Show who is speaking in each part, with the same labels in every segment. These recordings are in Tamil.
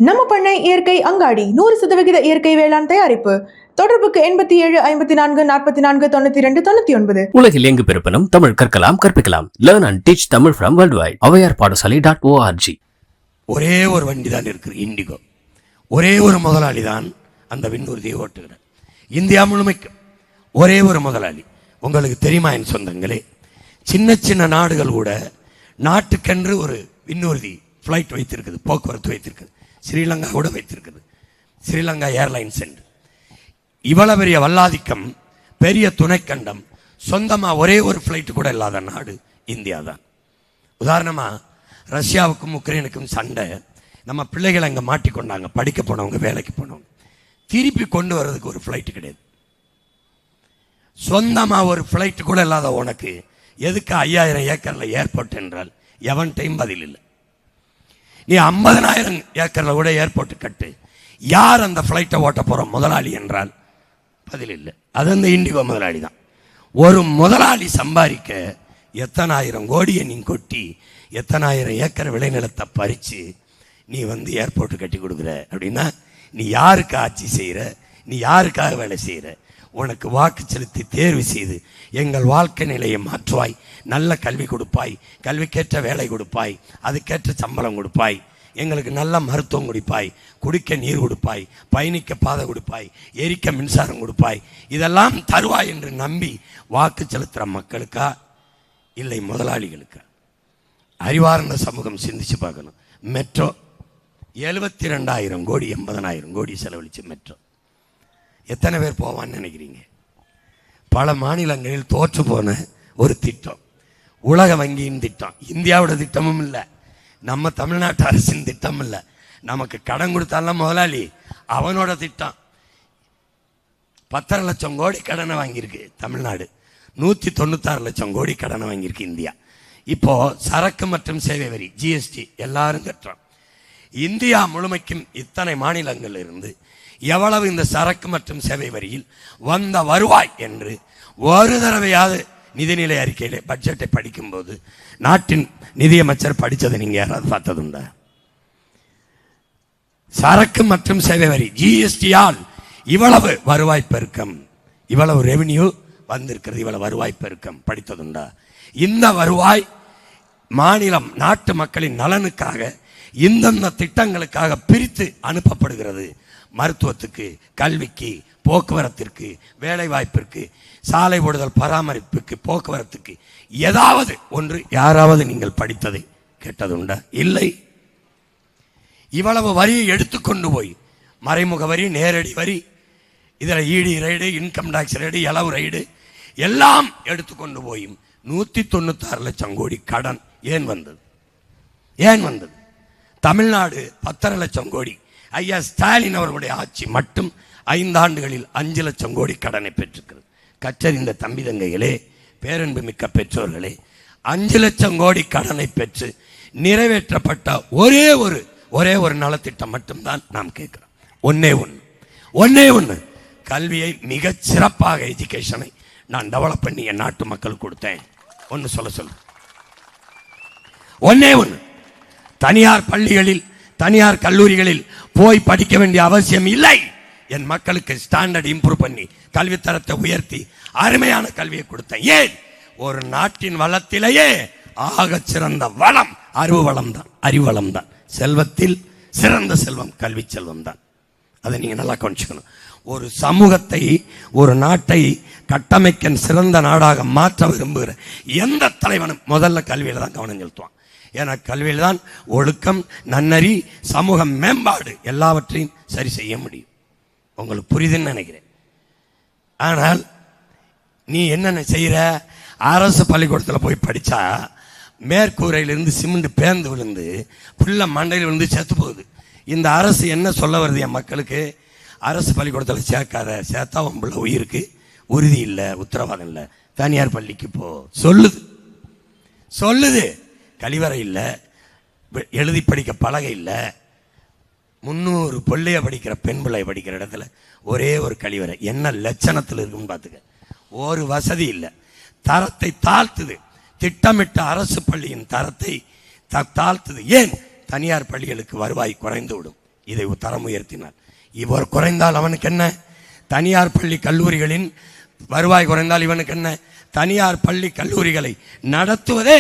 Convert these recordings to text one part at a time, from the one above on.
Speaker 1: நம்ம பண்ணை இயற்கை அங்காடி 100% இயற்கை வேளாண் தயாரிப்பு. தொடர்புக்கு 87 54 44 92 99.
Speaker 2: உலகில் எங்கு பிறப்பினும் தமிழ் கற்கலாம் கற்பிக்கலாம். Learn and teach Tamil from worldwide. avaiyarpaadasali.org.
Speaker 3: ஒரே ஒரு வண்டி தான் இருக்குது, இண்டிகோ. ஒரே ஒரு முதலாளி தான் அந்த விண்ணூர்தியை ஓட்டுகிறார். இந்தியா முழுமைக்கு ஒரே ஒரு முதலாளி. உங்களுக்கு தெரியுமா என் சொந்தங்களே, சின்ன சின்ன நாடுகள் கூட நாட்டுக்கென்று ஒரு விண்ணூர்தி ஃப்ளைட் வைத்திருக்குது, போக்குவரத்து வைத்திருக்குது. ஸ்ரீலங்கா கூட வைத்திருக்குது, ஸ்ரீலங்கா ஏர்லைன்ஸ் என்று. இவ்வளவு பெரிய வல்லாதிக்கம், பெரிய துணைக்கண்டம், சொந்தமாக ஒரே ஒரு ஃப்ளைட்டு கூட இல்லாத நாடு இந்தியா தான். உதாரணமாக ரஷ்யாவுக்கும் உக்ரைனுக்கும் சண்டை, நம்ம பிள்ளைகளை அங்கே மாட்டிக்கொண்டாங்க. படிக்க போனவங்க, வேலைக்கு போனவங்க, திருப்பி கொண்டு வர்றதுக்கு ஒரு ஃப்ளைட்டு கிடையாது. சொந்தமாக ஒரு ஃப்ளைட்டு கூட இல்லாத உனக்கு எதுக்கு 5000 ஏக்கரில் ஏர்போர்ட் என்றால் எவன்டையும் பதில் இல்லை. நீ 50,000 ஏக்கரில் கூட ஏர்போர்ட் கட்டு, யார் அந்த ஃப்ளைட்டை ஓட்ட போகிற முதலாளி என்றால் பதில் இல்லை. அது அந்த இண்டிகோ முதலாளி தான். ஒரு முதலாளி சம்பாதிக்க எத்தனை ஆயிரம் கோடியை நீ கொட்டி, எத்தனை ஆயிரம் ஏக்கர் விளைநிலத்தை பறித்து நீ ஏர்போர்ட்டு கட்டி கொடுக்குற அப்படின்னா, நீ யாருக்கு ஆட்சி செய்கிற, நீ யாருக்காக வேலை செய்கிற? உனக்கு வாக்கு செலுத்தி தேர்வு செய்து எங்கள் வாழ்க்கை நிலையை மாற்றுவாய், நல்ல கல்வி கொடுப்பாய், கல்விக்கேற்ற வேலை கொடுப்பாய், அதுக்கேற்ற சம்பளம் கொடுப்பாய், எங்களுக்கு நல்ல மருத்துவம் கொடுப்பாய், குடிக்க நீர் கொடுப்பாய், பயணிக்க பாதை கொடுப்பாய், எரிக்க மின்சாரம் கொடுப்பாய், இதெல்லாம் தருவாய் என்று நம்பி வாக்கு செலுத்துகிற மக்களுக்கா இல்லை முதலாளிகளுக்கா? அறிவார்ந்த சமூகம் சிந்திச்சு பார்க்கணும். மெட்ரோ 72,000 கோடி 80,000 கோடி செலவழிச்சு மெட்ரோ. எத்தனை பேர் போவான்னு நினைக்கிறீங்க? பல மாநிலங்களில் தோற்று போன ஒரு திட்டம், உலக வங்கியின் திட்டம், இந்தியாவோட திட்டமும் இல்லை, நம்ம தமிழ்நாட்டு அரசின் திட்டம் இல்லை. நமக்கு கடன் கொடுத்தாலும் முதலாளி அவனோட திட்டம். 10 லட்சம் கோடி கடனை வாங்கியிருக்கு தமிழ்நாடு, 196 லட்சம் கோடி கடனை வாங்கியிருக்கு இந்தியா. இப்போ சரக்கு மற்றும் சேவை வரி ஜிஎஸ்டி எல்லாரும் கட்டுறோம். இந்தியா முழுமைக்கும் இத்தனை மாநிலங்கள் இருந்து எவ்வளவு இந்த சரக்கு மற்றும் சேவை வரியில் வந்த வருவாய் என்று ஒரு தடவையாவது நிதிநிலை அறிக்கையிலே பட்ஜெட்டை படிக்கும்போது நாட்டின் நிதியமைச்சர் படித்ததை நீங்கள் யாராவது பார்த்ததுண்டா? சரக்கு மற்றும் சேவை வரி ஜிஎஸ்டியால் இவ்வளவு வருவாய் பெருக்கம், இவ்வளவு ரெவென்யூ வந்திருக்கிறது, இவ்வளவு வருவாய் பெருக்கம் படித்ததுண்டா? இந்த வருவாய் மாநிலம் நாட்டு மக்களின் நலனுக்காக இந்தந்த திட்டங்களுக்காக பிரித்து அனுப்பப்படுகிறது. மருத்துவத்துக்கு, கல்விக்கு, போக்குவரத்திற்கு, வேலை வாய்ப்பிற்கு, சாலை ஓடுதல் பராமரிப்புக்கு, போக்குவரத்துக்கு ஏதாவது ஒன்று யாராவது நீங்கள் படித்ததை கேட்டதுண்டா? இல்லை. இவ்வளவு வரியை எடுத்துக்கொண்டு போய் மறைமுக வரி, நேரடி வரி, இதில் ED raid, income tax raid, இளவு ரைடு எல்லாம் எடுத்துக்கொண்டு போய் 196 லட்சம் கோடி கடன் ஏன் வந்தது? ஏன் வந்தது? தமிழ்நாடு 10 லட்சம் கோடி, ஐயா ஸ்டாலின் அவர்களுடைய ஆட்சி மட்டும் 5 ஆண்டுகளில் 5 லட்சம் கோடி கடனை பெற்றிருக்கிறது. கற்றறிந்த தம்பி தங்கைகளே, பேரன்பு மிக்க பெற்றோர்களே, 5 லட்சம் கோடி கடனை பெற்று நிறைவேற்றப்பட்ட ஒரே ஒரு நலத்திட்டம் மட்டும்தான் நாம் கேட்கிறோம். ஒன்னே ஒன்று கல்வியை மிகச் சிறப்பாக, எஜுகேஷனை நான் டெவலப் பண்ணி என் நாட்டு மக்களுக்கு கொடுத்தேன். ஒன்னே ஒன்று, தனியார் பள்ளிகளில், தனியார் கல்லூரிகளில் போய் படிக்க வேண்டிய அவசியம் இல்லை. என் மக்களுக்கு ஸ்டாண்டர்ட் இம்ப்ரூவ் பண்ணி கல்வித்தரத்தை உயர்த்தி அருமையான கல்வியை கொடுத்தேன். ஏன்? ஒரு நாட்டின் வளத்திலேயே ஆக சிறந்த வளம் அறிவு வளம் தான். செல்வத்தில் சிறந்த செல்வம் கல்வி செல்வம் தான். அதை நீங்க நல்லா கவனிச்சுக்கணும். ஒரு சமூகத்தை, ஒரு நாட்டை கட்டமைக்க சிறந்த நாடாக மாற்ற விரும்புகிற எந்த தலைவனும் முதல்ல கல்வியில தான் கவனம் செலுத்துவான். ஏன்னா கல்வியில் தான் ஒழுக்கம், நன்னறி, சமூக மேம்பாடு எல்லாவற்றையும் சரி செய்ய முடியும். உங்களுக்கு புரியுதுன்னு நினைக்கிறேன். ஆனால் நீ என்ன செய்யற? அரசு பள்ளிக்கூடத்தில் போய் படித்தா மேற்கூரையிலிருந்து சிமெண்ட் பேர்ந்து விழுந்து புள்ள மண்டையில் விழுந்து செத்து போகுது. இந்த அரசு என்ன சொல்ல வருது என் மக்களுக்கு? அரசு பள்ளிக்கூடத்தில் சேர்க்காத, சேர்த்தா உன் பிள்ளை உயிருக்கு உறுதி இல்லை, உத்தரவாதம் இல்லை, தனியார் பள்ளிக்கு போ சொல்லுது. கழிவறை இல்லை, எழுதி படிக்க பலகை இல்லை, 300 பிள்ளைய படிக்கிற பெண் பிள்ளை படிக்கிற இடத்துல ஒரே ஒரு கழிவறை. என்ன லட்சணத்தில் இருக்குன்னு பார்த்துக்க. ஒரு வசதி இல்லை, தரத்தை தாழ்த்துது. திட்டமிட்ட அரசு பள்ளியின் தரத்தை தாழ்த்துது. ஏன்? தனியார் பள்ளிகளுக்கு வருவாய் குறைந்து விடும். இதை தரம் உயர்த்தினார். இவர் குறைந்தால் அவனுக்கு என்ன? தனியார் பள்ளி கல்லூரிகளின் வருவாய் குறைந்தால் இவனுக்கு என்ன? தனியார் பள்ளி கல்லூரிகளை நடத்துவதே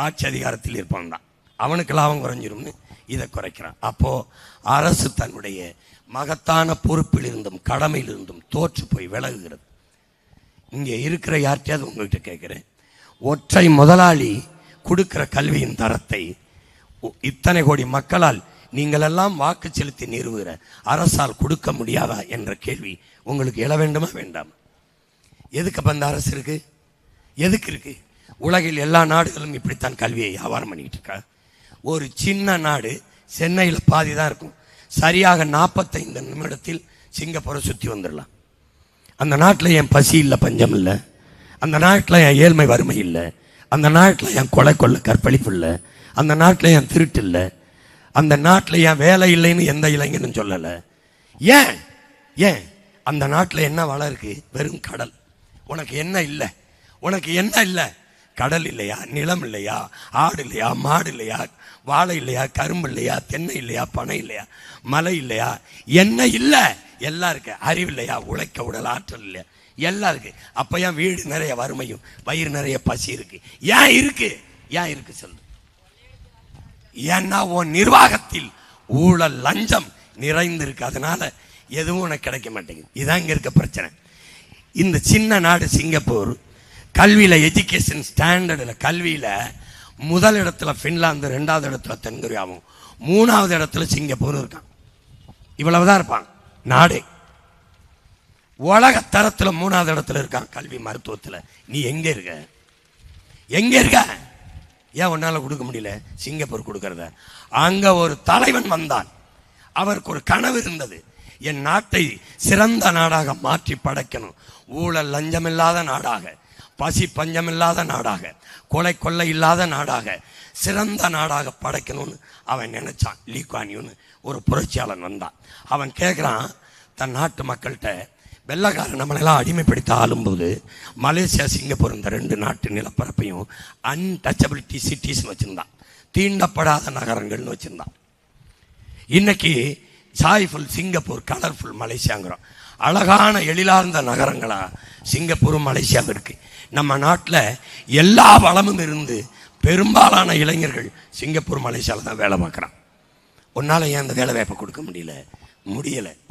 Speaker 3: ஆட்சி அதிகாரத்தில் இருப்பான் தான், அவனுக்கு லாபம் குறைஞ்சிரும்னு இதை குறைக்கிறான். அப்போ அரசு தன்னுடைய மகத்தான பொறுப்பில் இருந்தும் கடமையில் இருந்தும் தோற்று போய் விலகுகிறது. இங்கே இருக்கிற யார்கிட்டயாவது உங்ககிட்ட கேட்குறேன், ஒற்றை முதலாளி கொடுக்கிற கல்வியின் தரத்தை இத்தனை கோடி மக்களால் நீங்களெல்லாம் வாக்கு செலுத்தி நிறுவுகிற அரசால் கொடுக்க முடியாதா என்ற கேள்வி உங்களுக்கு எழ வேண்டுமா வேண்டாம்? எதுக்கு அப்ப அந்த அரசு இருக்கு? எதுக்கு இருக்கு? உலகில் எல்லா நாடுகளும் இப்படித்தான் கல்வியை வியாபாரம் பண்ணிக்கிட்டு இருக்கா. ஒரு சின்ன நாடு சென்னையில் பாதி தான் இருக்கும், சரியாக 45 நிமிடத்தில் சிங்கப்பூரை சுற்றி வந்துடலாம். அந்த நாட்டில் என் பசி இல்லை, பஞ்சம் இல்லை. அந்த நாட்டில் என் ஏழ்மை வறுமை இல்லை. அந்த நாட்டில் என் கொலை கொள்ள கற்பழிப்பு இல்லை. அந்த நாட்டில் என் திருட்டு இல்லை. அந்த நாட்டில் என் வேலை இல்லைன்னு எந்த இளைஞனும் சொல்லலை. ஏன் ஏன் அந்த நாட்டில் என்ன வளம் இருக்கு? வெறும் கடல். உனக்கு என்ன இல்லை? உனக்கு என்ன இல்லை? கடல் இல்லையா? நிலம் இல்லையா? ஆடு இல்லையா? மாடு இல்லையா? வாழை இல்லையா? கரும்பு இல்லையா? தென்னை இல்லையா? பனை இல்லையா? மலை இல்லையா? என்ன இல்லை? எல்லாம் இருக்கு. அறிவு இல்லையா? உழைக்க உடல் ஆற்றல் இல்லையா? எல்லாம் இருக்கு. அப்ப ஏன் வீடு நிறைய வறுமையும் வயிறு நிறைய பசி இருக்கு? ஏன் இருக்கு? ஏன் இருக்கு சொல்லு? ஏன்னா உன் நிர்வாகத்தில் ஊழல் லஞ்சம் நிறைந்திருக்கு. அதனால எதுவும் உனக்கு கிடைக்க மாட்டேங்குது. இதான் இங்க இருக்க பிரச்சனை. இந்த சின்ன நாடு சிங்கப்பூர் கல்வியில், எஜுகேஷன் ஸ்டாண்டர்டில், கல்வியில் முதல் இடத்துல ஃபின்லாந்து, 2வது இடத்துல தென்கொரியாவும், 3வது இடத்துல சிங்கப்பூர் இருக்கான். இவ்வளவுதான் இருப்பான் நாடே. உலக தரத்தில் 3வது இடத்துல இருக்கான் கல்வி மருத்துவத்தில். நீ எங்கே இருக்க? எங்கே இருக்க? ஏன் உன்னால கொடுக்க முடியல? சிங்கப்பூர் கொடுக்கறத. அங்க ஒரு தலைவன் வந்தான், அவருக்கு ஒரு கனவு இருந்தது, என் நாட்டை சிறந்த நாடாக மாற்றி படைக்கணும், ஊழல் லஞ்சம் இல்லாத நாடாக, பசி பஞ்சம் இல்லாத நாடாக, கொலை கொள்ளை இல்லாத நாடாக, சிறந்த நாடாக படைக்கணும்னு அவன் நினைச்சான். லீ குவான் யூன்னு ஒரு புரட்சியாளன் வந்தான். அவன் கேட்குறான் தன் நாட்டு மக்கள்கிட்ட, வெள்ளக்காரன் நம்மளெல்லாம் அடிமைப்படுத்த ஆளும்போது மலேசியா சிங்கப்பூர் இந்த 2 நாட்டு நிலப்பரப்பையும் அன்டச்சபிலிட்டி சிட்டிஸ்னு வச்சுருந்தான், தீண்டப்படாத நகரங்கள்னு வச்சுருந்தான். இன்னைக்கு சாய்ஃபுல் சிங்கப்பூர், கலர்ஃபுல் மலேசியாங்கிறோம். அழகான எழிலார்ந்த நகரங்களா சிங்கப்பூரும் மலேசியாவும் இருக்கு. நம்ம நாட்டில் எல்லா வளமும் இருந்து பெரும்பாலான இளைஞர்கள் சிங்கப்பூர் மலேசியாவில் தான் வேலை பார்க்குறான். உன்னால் ஏன் அந்த வேலை வாய்ப்பை கொடுக்க முடியலை?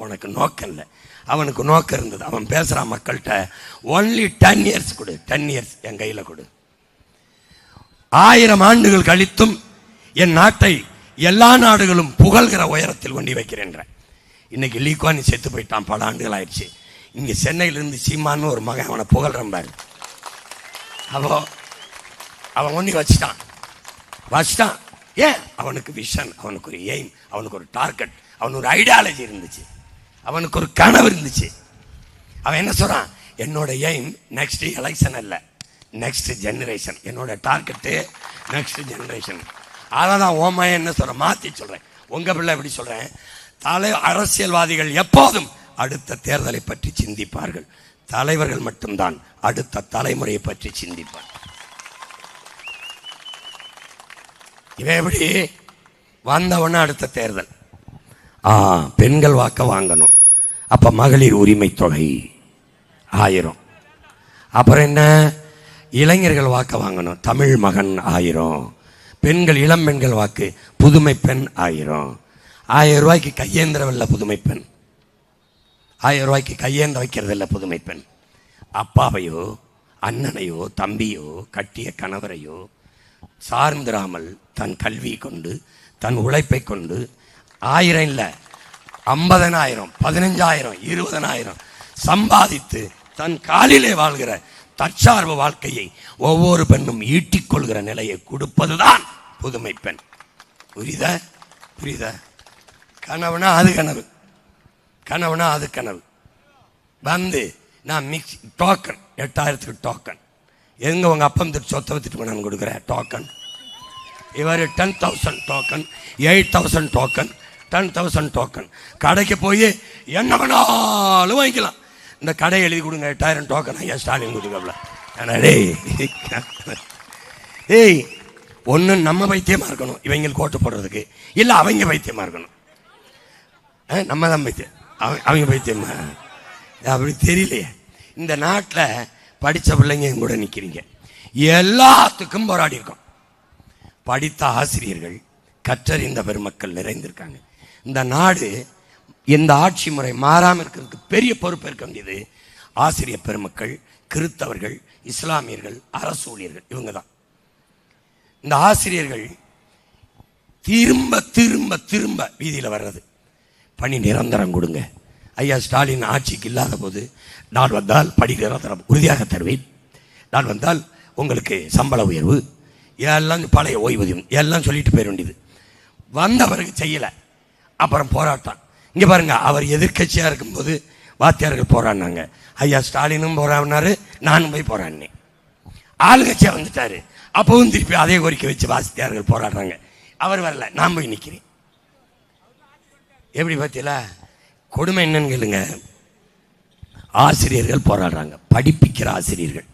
Speaker 3: உனக்கு நோக்கம் இல்லை. அவனுக்கு நோக்கம் இருந்தது. அவன் பேசுகிறான் மக்கள்கிட்ட, ஒன்லி 10 இயர்ஸ் கொடு, 10 இயர்ஸ் என் கையில் கொடு, 1000 ஆண்டுகள் கழித்தும் என் நாட்டை எல்லா நாடுகளும் புகழ்கிற உயரத்தில் கொண்டு வைக்கிறேன். இன்னைக்கு லீ குவான் யூ செத்து போயிட்டான், பல ஆண்டுகள் ஆயிடுச்சு. இங்கே சென்னையிலிருந்து சீமான்னு ஒரு மகன் அவனை புகழ்றான் பாரு. அப்போ அவன் ஒண்ணி வச்சுட்டான். ஏன்? அவனுக்கு விஷன், அவனுக்கு ஒரு எய்ம், அவனுக்கு ஒரு டார்கெட், அவனுக்கு ஒரு ஐடியாலஜி இருந்துச்சு, அவனுக்கு ஒரு கனவு இருந்துச்சு. அவன் என்ன சொல்றான்? என்னோட எய்ம் நெக்ஸ்ட் எலெக்ஷன் இல்லை, நெக்ஸ்ட் ஜெனரேஷன். என்னோட டார்கெட்டு நெக்ஸ்ட் ஜெனரேஷன். அதான் ஓமைய என்ன சொல்றேன், மாற்றி சொல்றேன். உங்க பிள்ளை எப்படி சொல்றேன்? அரசியல்வாதிகள் எப்போதும் அடுத்த தேர்தலை பற்றி சிந்திப்பார்கள், தலைவர்கள் மட்டும்தான் அடுத்த தலைமுறையை பற்றி சிந்திப்பார். இவன் எப்படி வந்தவன அடுத்த தேர்தல், பெண்கள் வாக்க வாங்கணும், அப்ப மகளிர் உரிமை தொகை 1000. அப்புறம் என்ன? இளைஞர்கள் வாக்க வாங்கணும், தமிழ் மகன் 1000. பெண்கள், இளம் பெண்கள் வாக்கு புதுமை பெண் 1000. 1000 ரூபாய்க்கு கையேந்திரவில்லை புதுமை பெண், 1000 ரூபாய்க்கு கையேந்திர வைக்கிறதில்லை புதுமை பெண். அப்பாவையோ அண்ணனையோ தம்பியோ கட்டிய கணவரையோ சார்ந்திராமல் தன் கல்வி கொண்டு, தன் உழைப்பை கொண்டு 1000 இல்லை 50,000, 15,000, 20,000 சம்பாதித்து தன் காலிலே வாழ்கிற தற்சார்பு வாழ்க்கையை ஒவ்வொரு பெண்ணும் ஈட்டிக்கொள்கிற நிலையை கொடுப்பதுதான் புதுமை பெண். புரியுதா? கனவுனா அது கனவு, கனவுனா அது கனவு. வந்து நான் மிக்ஸ் டோக்கன் 8000க்கு டோக்கன். எங்க உங்க அப்பம் திட்டு சொத்தை வித்துட்டு நான் கொடுக்குறேன் டோக்கன். இவர் 10,000 டோக்கன், 8,000 டோக்கன், 10,000 டோக்கன். கடைக்கு போய் என்ன வேணாலும் வாங்கிக்கலாம். இந்த கடை எழுதி கொடுங்க 8000 டோக்கன் ஐயா ஸ்டாலின் கொடுக்கல. ஏய், ஒன்று நம்ம வைத்தியமாக இருக்கணும் இவங்களுக்கு ஓட்டு போடுறதுக்கு, இல்லை அவங்க வைத்தியமாக இருக்கணும். நம்ம தான் பைத்தியம், அவங்க பைத்தியமா? அப்படி தெரியலையே. இந்த நாட்டில் படித்த பிள்ளைங்க கூட நிற்கிறீங்க, எல்லாத்துக்கும் போராடி இருக்கோம். படித்த ஆசிரியர்கள், கற்றறிந்த பெருமக்கள் நிறைந்திருக்காங்க. இந்த நாடு இந்த ஆட்சி முறை மாறாமல் இருக்கிறதுக்கு பெரிய பொறுப்பு இருக்க வேண்டியது ஆசிரியர் பெருமக்கள், கிறித்தவர்கள், இஸ்லாமியர்கள், அரசு ஊழியர்கள். இவங்க தான். இந்த ஆசிரியர்கள் திரும்ப திரும்ப திரும்ப வீதியில் வர்றது, பணி நிரந்தரம் கொடுங்க. ஐயா ஸ்டாலின் ஆட்சிக்கு இல்லாத போது, நான் வந்தால் பணி நிரந்தரம் உறுதியாக தருவேன், நான் வந்தால் உங்களுக்கு சம்பள உயர்வு, எல்லாம் பழைய ஓய்வூதியம் எல்லாம் சொல்லிட்டு போயிட வேண்டியது. வந்த பிறகு செய்யலை, அப்புறம் போராட்டம். இங்கே பாருங்க, அவர் எதிர்கட்சியாக இருக்கும்போது வாத்தியார்கள் போராடினாங்க, ஐயா ஸ்டாலினும் போராடினாரு, நானும் போய் போராடினேன். ஆளுங்கட்சியாக வந்துட்டாரு, அப்பவும் திருப்பி அதே கோரிக்கை வச்சு வாத்தியார்கள் போராடுறாங்க. அவர் வரல, நான் போய் நிற்கிறேன். எப்படி பார்த்தீங்களா கொடுமை என்னன்னு கேளுங்க. ஆசிரியர்கள் போராடுறாங்க, படிப்பிக்கிற ஆசிரியர்கள்,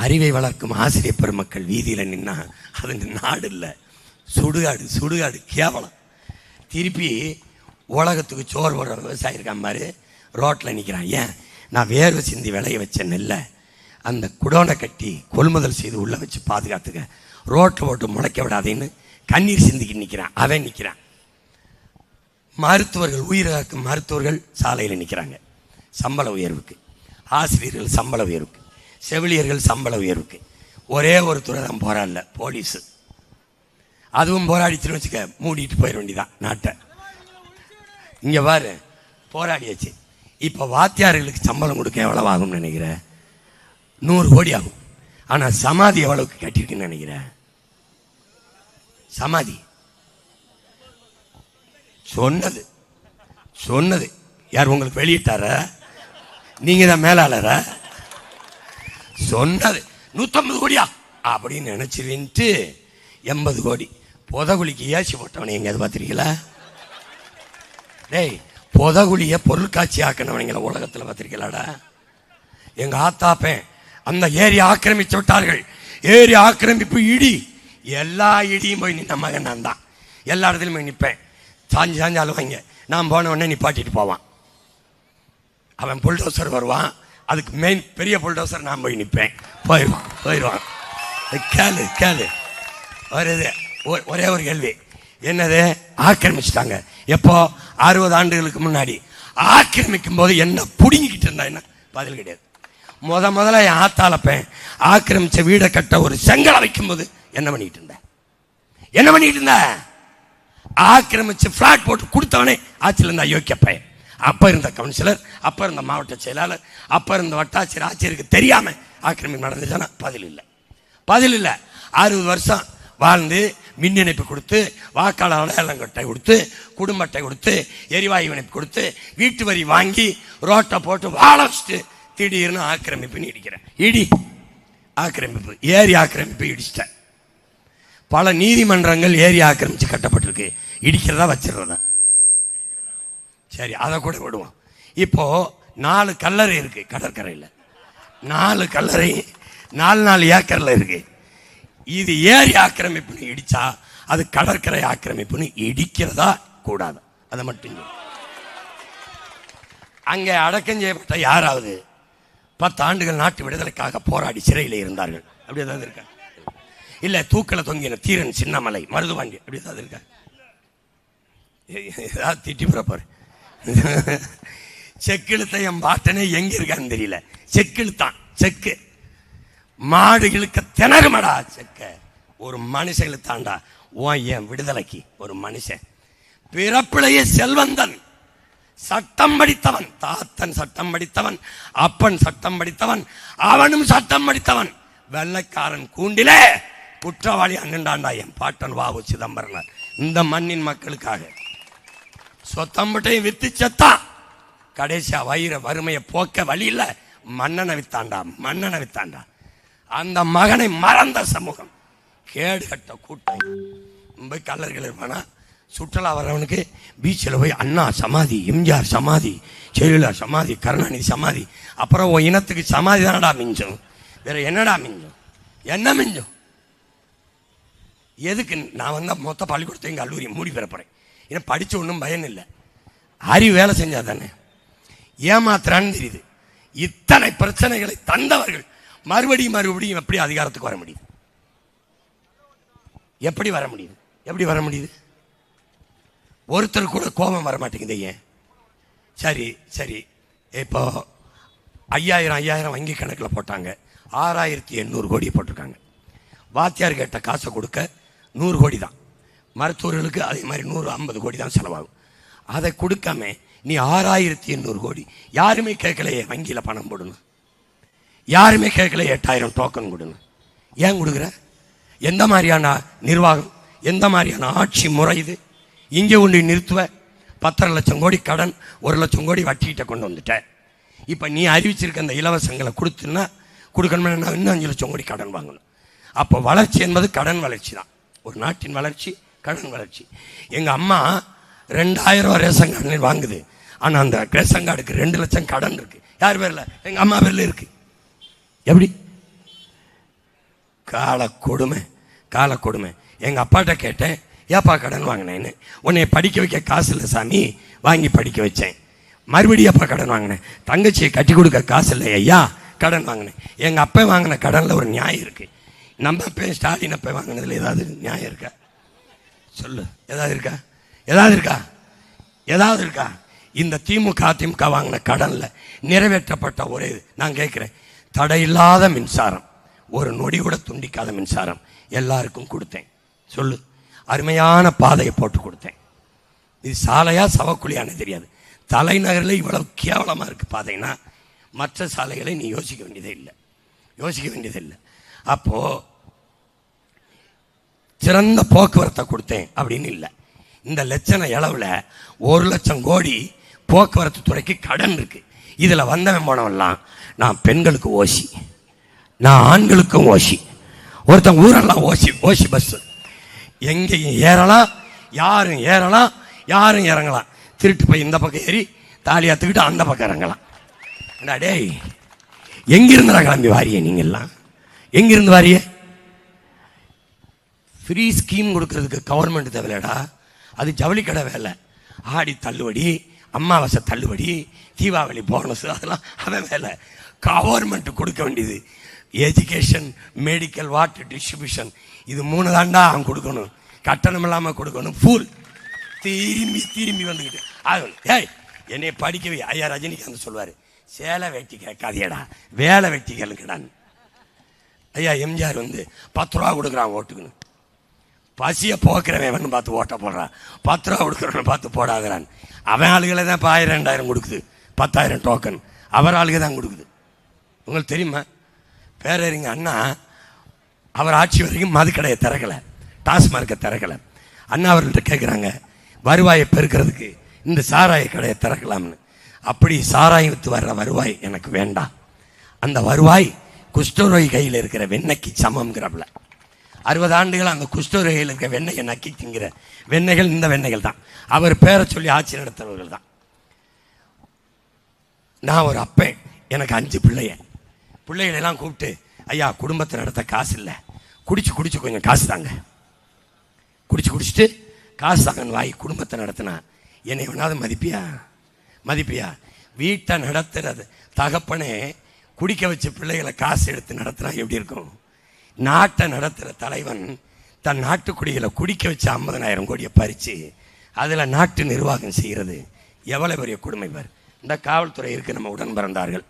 Speaker 3: அறிவை வளர்க்கும் ஆசிரியர் பெருமக்கள் வீதியில் நின்னா அது நாடு இல்லை, சுடுகாடு. சுடுகாடு கேவலம். திருப்பி உலகத்துக்கு சோறு போடுற விவசாயி இருக்கான் மாதிரி ரோட்டில் நிற்கிறான். ஏன்? நான் வேர்வை சிந்தி விளைய வச்ச நெல்லை அந்த குடோனை கட்டி கொள்முதல் செய்து உள்ளே வச்சு பாதுகாத்துக்க, ரோட்டில் போட்டு முளைக்க விடாதேன்னு கண்ணீர் சிந்திக்கு நிற்கிறான். அவன் நிற்கிறான். மருத்துவர்கள், உயிர் காக்கும் மருத்துவர்கள் சாலையில் நிற்கிறாங்க சம்பள உயர்வுக்கு, ஆசிரியர்கள் சம்பள உயர்வுக்கு, செவிலியர்கள் சம்பள உயர்வுக்கு. ஒரே ஒரு துறை தான் போராடல, போலீஸு. அதுவும் போராடிச்சுன்னு வச்சுக்க, மூடிட்டு போயிட வேண்டியதான் நாட்டை. இங்கே பாரு, போராடியாச்சு. இப்போ வாத்தியார்களுக்கு சம்பளம் கொடுக்க எவ்வளவு ஆகும்னு நினைக்கிறேன்? 100 கோடி ஆகும். ஆனால் சமாதி எவ்வளவுக்கு கட்டியிருக்குன்னு நினைக்கிறேன்? சமாதி சொன்னது யார்? உங்களுக்கு வெளியிட்டார? நீங்க தான் மேலாளர? சொன்னது 150 கோடியா அப்படின்னு நினைச்சிருந்துட்டு 80 கோடி புதகுலிக்கு ஏசி போட்டவனை எங்கேயாவது பார்த்துருக்கீங்களா? டேய், புதகுலியை பொருட்காட்சி ஆக்கினவனீங்கள உலகத்தில் பார்த்துருக்கீங்களாடா? எங்க ஆத்தாப்பேன் அந்த ஏரி ஆக்கிரமிச்சு விட்டார்கள். ஏரி ஆக்கிரமிப்பு இடி, எல்லா இடியும் போய் நின்ன மகன் நான் தான். எல்லா இடத்துலையும் போய் நிற்பேன், சாஞ்சி அழுவாங்க. நான் போன உடனே நிப்பாட்டிட்டு போவான். அவன் புல்டோசர் வருவான், அதுக்கு மெயின் பெரிய புல்டோசர் நான் போய் நிற்பேன். போயிடுவான். கேளு வருது. ஒரே ஒரு கேள்வி, என்னது? ஆக்கிரமிச்சிட்டாங்க. எப்போ? 60 ஆண்டுகளுக்கு முன்னாடி. ஆக்கிரமிக்கும் போது என்ன புடுங்கிக்கிட்டு இருந்தா என்ன? பதில் கிடையாது. முதல்ல என் ஆத்தாளப்பேன் ஆக்கிரமிச்ச வீடை கட்ட ஒரு செங்கலை வைக்கும் போது என்ன பண்ணிட்டு இருந்த? ஆக்கிரமிச்சு பிளாட் போட்டு கொடுத்தவனே ஆட்சியில் இருந்தா யோக்கியப்பேன். அப்ப இருந்த கவுன்சிலர், அப்ப இருந்த மாவட்ட செயலாளர், அப்ப இருந்த வட்டாட்சியர், ஆட்சியருக்கு தெரியாம ஆக்கிரமிப்பு நடந்துச்சானா? பதில் இல்லை. 60 வருஷம் வாழ்ந்து மின் இணைப்பு கொடுத்து, வாக்காளர் அடையாளம் அட்டை கொடுத்து, குடும்ப அட்டை கொடுத்து, எரிவாயு இணைப்பு கொடுத்து, வீட்டு வரி வாங்கி ரோட்டை போட்டு வாழ வச்சுட்டு திடீர்னு ஆக்கிரமிப்புன்னு இடிக்கிறேன். ஆக்கிரமிப்பு, ஏரி ஆக்கிரமிப்பு இடிச்சிட்டேன். பல நீதிமன்றங்கள் ஏரி ஆக்கிரமிச்சு கட்டப்பட்டிருக்கு, இடிக்கிறதா வச்சிடுறதா? சரி, அதை கூட விடுவோம். இப்போ 4 கல்லறை இருக்கு கடற்கரையில், 4 கல்லறை 4 ஏக்கர்ல இருக்கு. இது ஏரி ஆக்கிரமிப்புன்னு இடிச்சா அது கடற்கரை ஆக்கிரமிப்புன்னு இடிக்கிறதா கூடாது? அதை மட்டும் அங்கே அடக்கம் செய்யப்பட்ட யாராவது 10 ஆண்டுகள் நாட்டு விடுதலைக்காக போராடி சிறையில் இருந்தார்கள், அப்படி ஏதாவது இருக்கா? இல்ல தூக்கில தொங்கின தீரன் சின்னமலை, மருதுவாண்டி, அப்படி ஏதாவது இருக்கா? ஏதாவது திட்டி பிறப்பாரு. செக்கிழுத்த என் பாட்டனே எங்க இருக்கான்னு தெரியல. செக்கிழுத்தான், செக்கு மாடு இழுக்க திணறுமடா செக்க. ஒரு மனுஷன் இழுத்தாண்டா என் விடுதலைக்கு. ஒரு மனுஷன் பிறப்பிலேயே செல்வந்தன், சட்டம் படித்தவன், தாத்தன் சட்டம் படித்தவன், அப்பன் சட்டம் படித்தவன், அவனும் சட்டம் படித்தவன். வெள்ளைக்காரன் கூண்டிலே குற்றவாளி அண்ணன்டாண்டா என் பாட்டன் வாவு சிதம்பரம். இந்த மண்ணின் மக்களுக்காக சொத்தம்பட்டையும் வித்து செத்தான். கடைசியா வறுமையை போக்க வழி இல்ல, மன்னனை வித்தாண்டா. அந்த மகனை மறந்த சமூகம், கேடு கட்ட கூட்டம். போய் கல்லர்கள் இருப்பானா? சுற்றுலா வர்றவனுக்கு பீச்சில் போய் அண்ணா சமாதி, எம்ஜிஆர் சமாதி, ஜெயலலிதா சமாதி, கருணாநிதி சமாதி, அப்புறம் உன் இனத்துக்கு சமாதி தானடா மிஞ்சும், வேற என்னடா மிஞ்சும்? என்ன மிஞ்சும்? எதுக்கு? நான் வந்தால் மொத்த பள்ளிக்கூடத்தையும் கல்லூரி மூடி பெறப்போறேன். ஏன்னா படித்த ஒன்றும் பயன் இல்லை. அறிவு வேலை செஞ்சா தானே. ஏமாத்துறான்னு தெரியுது. இத்தனை பிரச்சனைகளை தந்தவர்கள் மறுபடியும் எப்படி அதிகாரத்துக்கு வர முடியுது? எப்படி வர முடியுது? எப்படி வர முடியுது? ஒருத்தர் கூட கோபம் வர மாட்டேங்குது. ஏன்? சரி சரி, இப்போ 5000 வங்கி கணக்கில் போட்டாங்க, 6800 கோடி போட்டிருக்காங்க. வாத்தியார் கேட்ட காசை கொடுக்க 100 கோடி தான். மருத்துவர்களுக்கு அதே மாதிரி 150 கோடி தான் செலவாகும். அதை கொடுக்காம நீ 6800 கோடி, யாருமே கேட்கலையே வங்கியில் பணம் போடணும், யாருமே கேட்கல 8000 டோக்கன் கொடுங்க. ஏன் கொடுக்குற? எந்த மாதிரியான நிர்வாகம், எந்த மாதிரியான ஆட்சி முறை இது? இங்கே ஒன்று நிறுத்துவ. 10 லட்சம் கோடி கடன், 1 லட்சம் கோடி வட்டிக்கிட்ட கொண்டு வந்துட்ட. இப்போ நீ அறிவிச்சிருக்க அந்த இலவசங்களை கொடுத்துன்னா கொடுக்கணும்னா இன்னும் 5 லட்சம் கோடி கடன் வாங்கணும். அப்போ வளர்ச்சி என்பது கடன் வளர்ச்சி தான். ஒரு நாட்டின் வளர்ச்சி கடன் வளர்ச்சி. எங்கள் அம்மா 2000 ரேஷன் கார்டு வாங்குது, ஆனால் அந்த ரேஷன் கார்டுக்கு 2 லட்சம் கடன் இருக்கு. யார் பேரில்? எங்கள் அம்மா பேரில் இருக்கு. எப்படி? கால கொடுமை, கால கொடுமை. எங்கள் அப்பாட்ட கேட்டேன், ஏப்பா கடன் வாங்கினேன்னு. உன்னை படிக்க வைக்க காசு இல்லை சாமி, வாங்கி படிக்க வச்சேன். மறுபடியும் அப்பா கடன் வாங்கினேன். தங்கச்சியை கட்டி கொடுக்க காசு இல்லை ஐயா, கடன் வாங்கினேன். எங்கள் அப்பா வாங்கின கடனில் ஒரு நியாயம் இருக்குது. நம்ம அப்பா ஸ்டாலின் அப்பா வாங்கினதில் ஏதாவது நியாயம் இருக்கா? சொல்லு, ஏதாவது இருக்கா? ஏதாவது இருக்கா? ஏதாவது இருக்கா? இந்த திமுக வாங்கின கடனில் நிறைவேற்றப்பட்ட ஒரே நான் கேட்குறேன், தடையில்லாத மின்சாரம், ஒரு நொடி கூட துண்டிக்காத மின்சாரம் எல்லாருக்கும் கொடுத்தேன். சொல்லு, அருமையான பாதையை போட்டு கொடுத்தேன். இது சாலையா சவக்குழியான்னு தெரியாது. தலைநகரில் இவ்வளவு கேவலமாக இருக்குது பாதைன்னா மற்ற சாலைகளை நீ யோசிக்க வேண்டியதே இல்லை, யோசிக்க வேண்டியதே இல்லை. அப்போது சிறந்த போக்குவரத்தை கொடுத்தேன் அப்படின்னு இல்லை. இந்த லட்சண அளவில் 1 லட்சம் கோடி போக்குவரத்து துறைக்கு கடன் இருக்கு. இதில் வந்தவன் போனவெல்லாம் நான் பெண்களுக்கு ஓசி, நான் ஆண்களுக்கும் ஓசி, ஒருத்தன் ஊரெல்லாம் ஓசி ஓசி பஸ்ஸு, எங்கேயும் ஏறலாம், யாரும் ஏறலாம், யாரும் இறங்கலாம். திருட்டு போய் இந்த பக்கம் ஏறி தாலியாத்துக்கிட்டு அந்த பக்கம் இறங்கலாம். டேய், எங்கிருந்துடா கிளம்பி வாரிய? நீங்கள்லாம் எங்கிருந்து வாரிய? ஃப்ரீ ஸ்கீம் கொடுக்கறதுக்கு கவர்மெண்ட் தேவையில்லடா, அது ஜவுளி கடை வேலை. ஆடி தள்ளுபடி, அமாவாசை தள்ளுபடி, தீபாவளி போனஸ், அதெல்லாம் அவன் வேலை. கவர்மெண்ட் கொடுக்க வேண்டியது எஜுகேஷன், மெடிக்கல், வாட்டர் டிஸ்ட்ரிபியூஷன், இது 3 தாண்டா அவன் கொடுக்கணும். கட்டணம் இல்லாமல் கொடுக்கணும். ஃபுல் திரும்பி திரும்பி வந்துக்கிட்டு ஆகணும். ஏய், என்னை படிக்கவே ஐயா ரஜினிகாந்த் சொல்லுவார், சேலை வெட்டி கேட்காதியடா, வேலை வெட்டி கேளுங்கடான்னு. ஐயா எம்ஜிஆர் 10 ரூபா கொடுக்குறான் ஓட்டுக்குன்னு. பசியை போக்குறவன் பார்த்து ஓட்ட போடுறான், 10 ரூபா கொடுக்குறவன் பார்த்து போடாகிறான். அவன் ஆளுகளை தான் இப்போ 1000 2000 கொடுக்குது, 10,000 டோக்கன் அவர் ஆளுக தான் கொடுக்குது. உங்களுக்கு தெரியுமா? பேரறிஞர் அண்ணா அவர் ஆட்சி வரைக்கும் மதுக்கடையை திறக்கலை, டாஸ்மார்க்கை திறக்கலை. அண்ணா அவர்கள்ட்ட கேட்குறாங்க, வருவாயை பெருக்கிறதுக்கு இந்த சாராய கடையை திறக்கலாம்னு. அப்படி சாராயம் விற்று வர்ற வருவாய் எனக்கு வேண்டாம், அந்த வருவாய் குஷ்டரோகி கையில் இருக்கிற வெண்ணெய்க்கு சமம்ங்கிறப்பல. 60 ஆண்டுகள் அந்த குஷ்டரோகியில் இருக்கிற வெண்ணெயை நக்கி திங்கிற வெண்ணெய்கள் இந்த வெண்ணெய்கள் தான். அவர் பேரை சொல்லி ஆட்சி நடத்துறவர்கள் தான். நான் ஒரு அப்பேன், எனக்கு 5 பிள்ளைகளெல்லாம் கூப்பிட்டு, ஐயா குடும்பத்தை நடத்த காசு இல்லை, குடிச்சு கொஞ்சம் காசு தாங்க, குடிச்சிட்டு காசு தாங்கன்னு வாங்கி குடும்பத்தை நடத்தினா என்னை வேணாவது மதிப்பியா? வீட்டை நடத்துறது தகப்பனே குடிக்க வச்ச பிள்ளைகளை காசு எடுத்து நடத்தினா எப்படி இருக்கும்? நாட்டை நடத்துகிற தலைவன் தன் நாட்டுக்குடிகளை குடிக்க வச்ச 50,000 கோடியை பறித்து அதில் நாட்டு நிர்வாகம் செய்கிறது எவ்வளோ பெரிய கொடுமை பார். இந்த காவல்துறை இருக்குது, நம்ம உடன் பிறந்தார்கள்.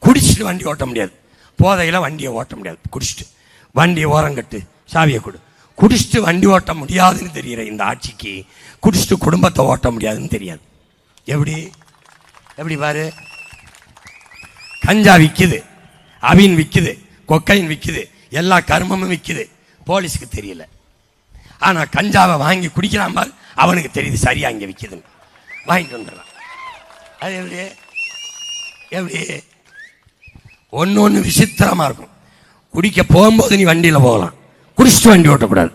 Speaker 3: குடிச்சிட்டு வண்டி ஓட்ட முடியாது, போதையில் வண்டியை ஓட்ட முடியாது. குடிச்சிட்டு வண்டியை ஓரங்கட்டு, சாவியை கொடு. குடிச்சிட்டு வண்டி ஓட்ட முடியாதுன்னு தெரிகிற இந்த ஆட்சிக்கு குடிச்சிட்டு குடும்பத்தை ஓட்ட முடியாதுன்னு தெரியாது. எப்படி பாரு, கஞ்சா விற்குது, அவின் விற்குது, கொக்கைன் விற்குது, எல்லா கர்மமும் விற்குது, போலீஸுக்கு தெரியல. ஆனால் கஞ்சாவை வாங்கி குடிக்கிறான் பார், அவனுக்கு தெரியுது சரியா இங்கே விற்குதுன்னு, வாங்கிட்டு வந்துடுறான். அது எப்படி ஒன்று விசித்திரமாக இருக்கும். குடிக்க போகும்போது நீ வண்டியில் போகலாம், குடிச்சிட்டு வண்டி ஓட்டக்கூடாது.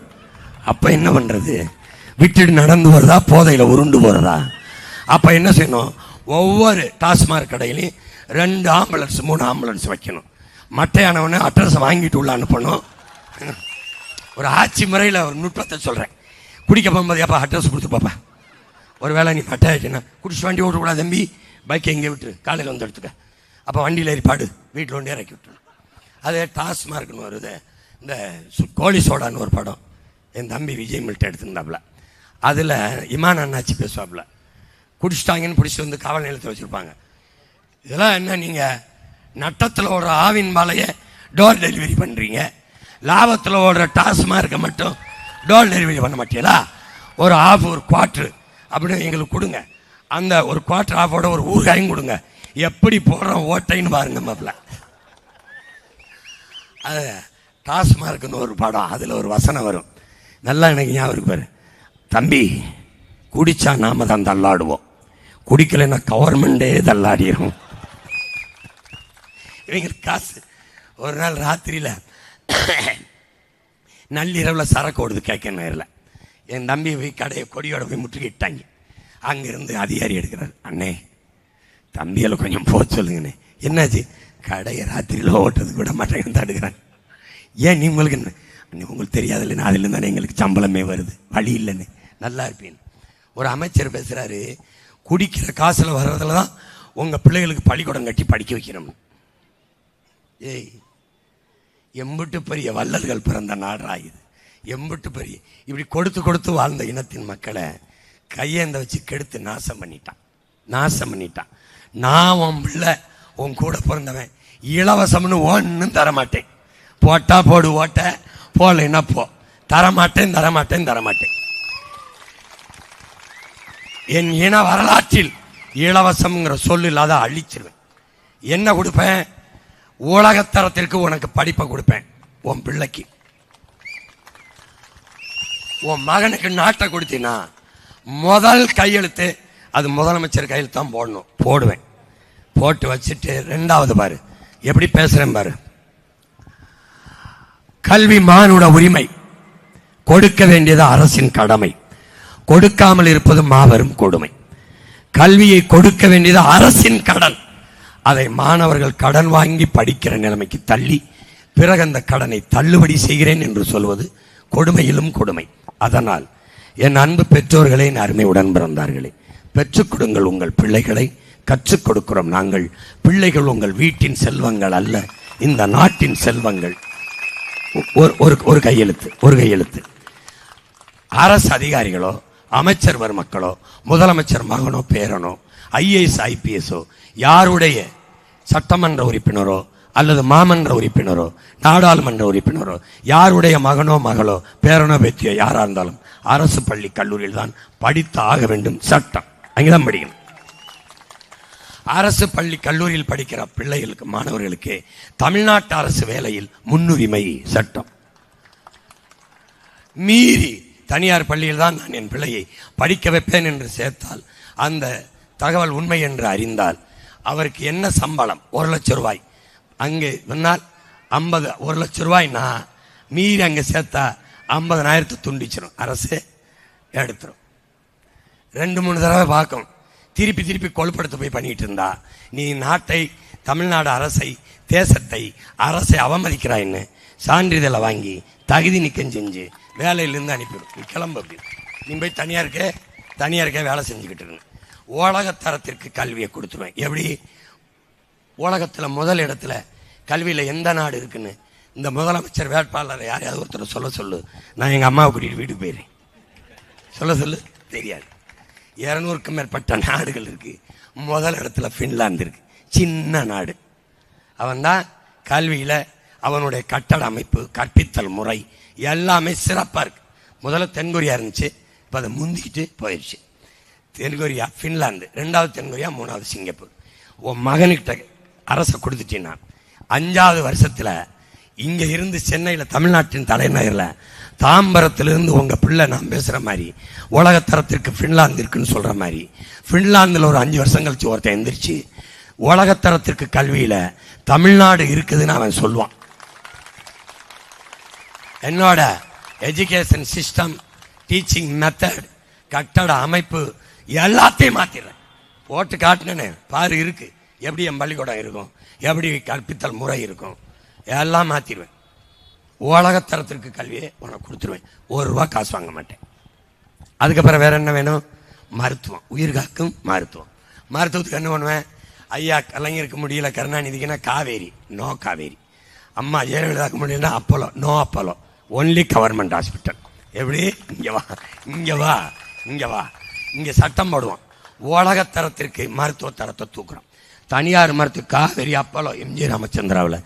Speaker 3: அப்போ என்ன பண்ணுறது? விட்டுட்டு நடந்து போகிறதா, போதையில் உருண்டு போகிறதா? அப்போ என்ன செய்யணும்? ஒவ்வொரு டாஸ்மாக் கடையிலையும் 2 ஆம்புலன்ஸ் 3 ஆம்புலன்ஸ் வைக்கணும். மட்டையானவனு அட்ரஸை வாங்கிட்டு உள்ள அனுப்பணும். ஒரு ஆட்சி முறையில் ஒரு நுட்பத்தை சொல்கிறேன். குடிக்க போகும்போது அப்பா அட்ரஸ் கொடுத்து பாப்பா, ஒரு வேளை நீ பட்டாயிட்டுன்னா குடிச்சு வண்டி ஓட்டக்கூடாது தம்பி, பைக்கை எங்கே விட்டுரு, காலையில் வந்து எடுத்துக்க. அப்போ வண்டியில் ஏறி பாடு, வீட்டில் ஒன்று இறக்கி விட்டுரு. அதே டாஸ்மார்க்குன்னு வருது, இந்த கோழி சோடான்னு ஒரு படம் என் தம்பி விஜய் மில்ட்ட எடுத்துருந்தாப்புல. அதில் இமான் அண்ணாச்சி பேசுவாப்புல. குடிச்சிட்டாங்கன்னு பிடிச்சிட்டு வந்து காவல் நிலையத்தில் வச்சுருப்பாங்க. இதெல்லாம் என்ன, நீங்கள் நட்டத்தில் ஓடுற ஆவின் மாலையை டோர் டெலிவரி பண்ணுறீங்க, லாபத்தில் ஓடுற டாஸ்மார்க்கை மட்டும் டோர் டெலிவரி பண்ண மாட்டீங்களா? ஒரு ஆஃப், ஒரு குவார்ட்ரு அப்படின்னு எங்களுக்கு கொடுங்க. அந்த ஒரு குவார்ட்ரு ஆஃபோட ஒரு ஊறுகாயும் கொடுங்க. எப்படி போடுறோம் ஓட்டைன்னு பாருங்க மாப்பிள்ள. அது டாஸ்மார்க்குன்னு ஒரு படம், அதில் ஒரு வசனம் வரும், நல்லா எனக்கு ஞாபகம் இருக்கு பாரு. தம்பி, குடிச்சா நாம தான் தள்ளாடுவோம், குடிக்கலைன்னா கவர்மெண்டே தள்ளாடிடும். இவங்க காசு. ஒரு நாள் ராத்திரியில் நள்ளிரவில் சரக்கு ஓடுது கேட்க நேரில். என் தம்பி போய் கடையை கொடியோட போய் முற்றுகிட்டாங்க. அங்கேருந்து அதிகாரி எடுக்கிறார். அண்ணே தம்பியில் கொஞ்சம் போக சொல்லுங்கண்ணே. என்னாச்சு? கடையை ராத்திரியில் ஓட்டுறதுக்கு விட மாட்டேங்கன்னு தடுக்கிறாங்க. ஏன் நீ உங்களுக்கு என்ன அண்ணே, உங்களுக்கு தெரியாதுல்லைண்ணே, அதுலேருந்து தானே எங்களுக்கு சம்பளமே வருது, வழி இல்லைன்னு. நல்லா இருப்பீங்க. ஒரு அமைச்சர் பேசுகிறாரு, குடிக்கிற காசில் வர்றதுல தான் உங்கள் பிள்ளைகளுக்கு பள்ளிக்கூடம் கட்டி படிக்க வைக்கிறோம். ஏய், எம்பிட்டு பெரிய வள்ளல்கள் பிறந்த நாடாகுது, எம்பிட்டு பெரிய இப்படி கொடுத்து கொடுத்து வாழ்ந்த இனத்தின் மக்களை கையேந்த வச்சு கெடுத்து நாசம் பண்ணிட்டான். நான் உன் பிள்ளை, உன் கூட பிறந்தவன், இலவசம்னு ஒன்றும் தரமாட்டேன். போட்டா போடு ஓட்ட, போடலைன்னா போ, தரமாட்டேன். என் இன வரலாற்றில் இலவசம்ங்கிற சொல்லு இல்லாத அழிச்சிருவேன். என்ன கொடுப்பேன்? உலகத்தரத்திற்கு உனக்கு படிப்பை கொடுப்பேன். உன் பிள்ளைக்கு, உன் மகனுக்கு நாட்டை கொடுத்தினா முதல் கையெழுத்து அது முதலமைச்சர் கையில் தான் போடணும். போடுவேன். போட்டு வச்சுட்டு ரெண்டாவது பாரு எப்படி பேசுறேன் பாரு. கல்வி மானுட உரிமை, கொடுக்க வேண்டியது அரசின் கடமை, கொடுக்காமல் இருப்பது மாபெரும் கொடுமை. கல்வியை கொடுக்க வேண்டியது அரசின் கடன், அதை மாணவர்கள் கடன் வாங்கி படிக்கிற நிலைமைக்கு தள்ளி பிறகு அந்த கடனை தள்ளுபடி செய்கிறேன் என்று சொல்வது கொடுமையிலும் கொடுமை. அதனால் என் அன்பு பெற்றோர்களே, என் அருமை உடன் பிறந்தார்களே, பெற்றுக் கொடுங்கள் உங்கள் பிள்ளைகளை. கற்றுக் கொடுக்கிறோம் நாங்கள். பிள்ளைகள் உங்கள் வீட்டின் செல்வங்கள் அல்ல, இந்த நாட்டின் செல்வங்கள். ஒரு கையெழுத்து. அரசு அதிகாரிகளோ, அமைச்சர் மருமக்களோ, முதலமைச்சர் மகனோ பேரனோ, ஐஏஎஸ் ஐபிஎஸ்ஓ, யாருடைய சட்டமன்ற உறுப்பினரோ அல்லது மாமன்ற உறுப்பினரோ நாடாளுமன்ற உறுப்பினரோ யாருடைய மகனோ மகளோ பேரனோ பேத்தியோ யாரா இருந்தாலும் அரசு பள்ளி கல்லூரியில் தான் படித்து ஆக வேண்டும். சட்டம் அங்கேதான் படிக்கணும். அரசு பள்ளி கல்லூரியில் படிக்கிற பிள்ளைகளுக்கு, மாணவர்களுக்கு தமிழ்நாட்டு அரசு வேலையில் முன்னுரிமை சட்டம். மீறி தனியார் பள்ளியில் தான் நான் என் பிள்ளையை படிக்க வைப்பேன் என்று சேர்த்தால், அந்த தகவல் உண்மை என்று அறிந்தால், அவருக்கு என்ன சம்பளம்? 1 லட்சம் ரூபாய். அங்கே சொன்னால் 50, 1 லட்சம் ரூபாய்னா மீறி அங்கே சேர்த்தா 50,000 துண்டிச்சிடும், அரசு எடுத்துரும். 2-3 தடவை பார்க்கும். திருப்பி கொழுப்படுத்த போய் பண்ணிட்டு இருந்தா நீ நாட்டை, தமிழ்நாடு அரசை, தேசத்தை, அரசை அவமதிக்கிறாயின்னு சான்றிதழை வாங்கி தகுதி நீக்கம் செஞ்சு வேலையிலிருந்து அனுப்பிவிடும். நீ கிளம்பு, அப்படி நீ போய் தனியாருக்கே வேலை செஞ்சுக்கிட்டு இருங்க. உலகத்தரத்திற்கு கல்வியை கொடுத்துருவேன். எப்படி? உலகத்தில் முதல் இடத்துல கல்வியில் எந்த நாடு இருக்குன்னு இந்த முதலமைச்சர் வேட்பாளரை யாரையாவது ஒருத்தர் சொல்லு. நான் எங்கள் அம்மாவை கூட்டிகிட்டு வீட்டுக்கு போயிடுறேன். சொல்லு. தெரியாது. 200க்கும் மேற்பட்ட நாடுகள் இருக்கு. முதல் இடத்துல ஃபின்லாந்து இருக்கு, சின்ன நாடு. அவன் தான் கல்வியில் அவனுடைய கட்டட அமைப்பு, கற்பித்தல் முறை எல்லாமே சிறப்பாக இருக்கு. முதல்ல தென்கொரியா இருந்துச்சு, இப்போ அதை முந்திக்கிட்டு போயிடுச்சு. தென்கொரியா, ஃபின்லாந்து, 2வது தென்கொரியா, 3வது சிங்கப்பூர். உன் மகனுக்கிட்ட அரசை கொடுத்துட்டீங்கன்னா 5வது வருஷத்தில் இங்கே இருந்து சென்னையில், தமிழ்நாட்டின் தலைநகரில் தாம்பரத்திலிருந்து உங்கள் பிள்ளை நான் பேசுகிற மாதிரி உலகத்தரத்திற்கு ஃபின்லாந்து இருக்குன்னு சொல்கிற மாதிரி, ஃபின்லாந்தில் ஒரு 5 வருஷம் கழிச்சு ஒருத்தன் எந்திரிச்சு உலகத்தரத்திற்கு கல்வியில் தமிழ்நாடு இருக்குதுன்னு அவன் சொல்லுவான். என்னோட எஜுகேஷன் சிஸ்டம், டீச்சிங் மெத்தட், கட்டட அமைப்பு எல்லாத்தையும் மாற்றிடுறேன். போட்டு காட்டினேன்னு பாரு இருக்கு, எப்படி என் பள்ளிக்கூடம் இருக்கும், எப்படி கற்பித்தல் முறை இருக்கும், எல்லாம் மாற்றிடுவேன். உலகத்தரத்திற்கு கல்வியை உனக்கு கொடுத்துருவேன். 1 ரூபா காசு வாங்க மாட்டேன். அதுக்கப்புறம் வேற என்ன வேணும்? மருத்துவம், உயிர் காக்கும் மருத்துவம். மருத்துவத்துக்கு என்ன பண்ணுவேன்? ஐயா கலைஞருக்கு முடியல, கருணாநிதிக்குன்னா காவேரி, நோ காவேரி. அம்மா ஜெயலலிதாவுக்கு முடியலன்னா Apollo, no Apollo, only government hospital. எப்படி? இங்கே வா, இங்கே வா, இங்கே வா. இங்கே சட்டம் போடுவோம், உலகத்தரத்திற்கு மருத்துவ தரத்தை தூக்குறோம். தனியார் மருத்துவ காவேரி, அப்போலோ, எம்ஜி ராமச்சந்திராவில்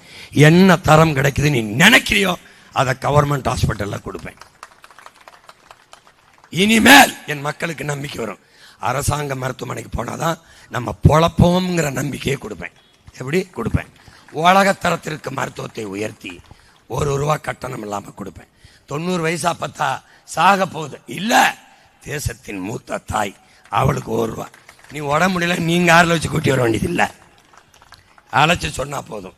Speaker 3: என்ன தரம் கிடைக்குது நீ நினைக்கிறியோ அதை கவர்மெண்ட் ஹாஸ்பிட்டலில் கொடுப்பேன். இனிமேல் என் மக்களுக்கு நம்பிக்கை வரும். அரசாங்க மருத்துவமனைக்கு போனாதான் நம்ம பொழப்போம்ங்கிற நம்பிக்கையை கொடுப்பேன். எப்படி கொடுப்பேன்? உலகத்தரத்திற்கு மருத்துவத்தை உயர்த்தி ₹1 கட்டணம் இல்லாமல் கொடுப்பேன். 90 வயசா பார்த்தா சாக போகுது இல்லை, தேசத்தின் மூத்த தாய், அவளுக்கு ₹1. நீ உடம்பு முடியல, நீங்கள் ஆறில் வச்சு கூட்டி வர வேண்டியது இல்லை, அழைச்சி சொன்னா போதும்.